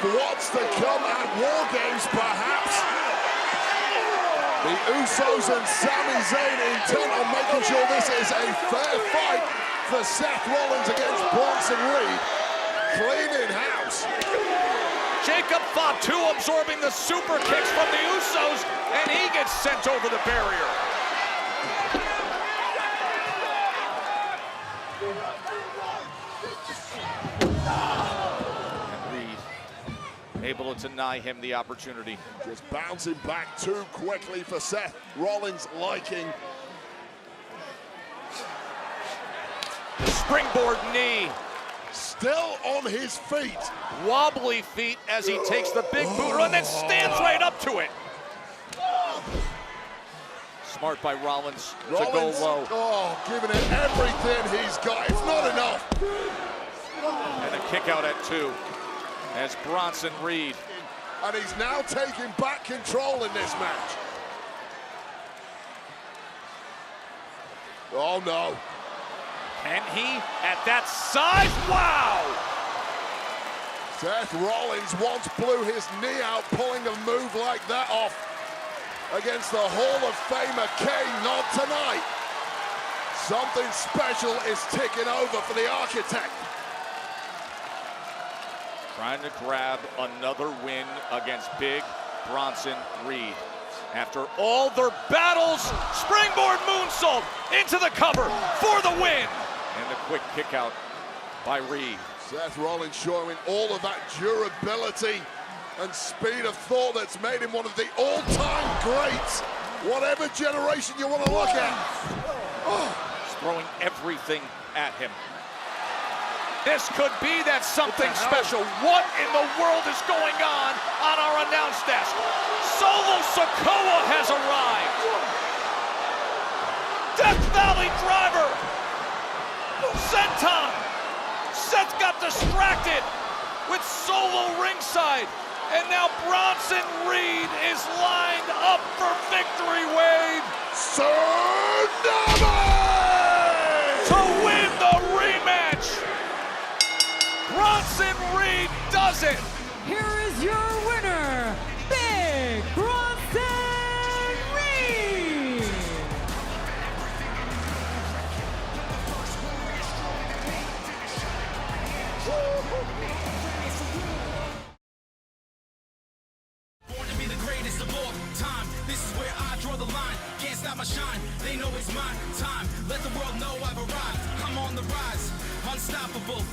of what's to come at War Games, perhaps. The Usos and Sami Zayn intent on making sure this is a fair fight for Seth Rollins against Bronson Reed. Clean in house. Jacob Fatu absorbing the super kicks from the Usos, and he gets sent over the barrier. And Reed able to deny him the opportunity. Just bouncing back too quickly for Seth Rollins' liking. The springboard knee. Still on his feet. Wobbly feet as he takes the big boot and then stands right up to it. Smart by Rollins to go low. Oh, giving it everything he's got. It's not enough. And a kick out at 2 as Bronson Reed. And he's now taking back control in this match. Oh no. Can he at that size? Wow! Seth Rollins once blew his knee out pulling a move like that off against the Hall of Famer Kane. Not tonight. Something special is ticking over for the architect. Trying to grab another win against big Bronson Reed. After all their battles, springboard moonsault into the cover for the win. And the quick kick out by Reed. Seth Rollins showing all of that durability and speed of thought that's made him one of the all-time greats, whatever generation you want to look at. Oh. He's throwing everything at him. This could be that something special. What in the world is going on our announce desk? Solo Sikoa has arrived. Death Valley driver. Senton. Seth got distracted with Solo ringside. And now Bronson Reed is lined up for victory wave. Tsunami! To win the rematch. Bronson Reed does it. Here is your winner, Big Bronson Reed. Born to be the greatest of all time. This is where I draw the line. Can't stop my shine. They know it's my time. Let the world know I've arrived. I'm on the rise. Unstoppable.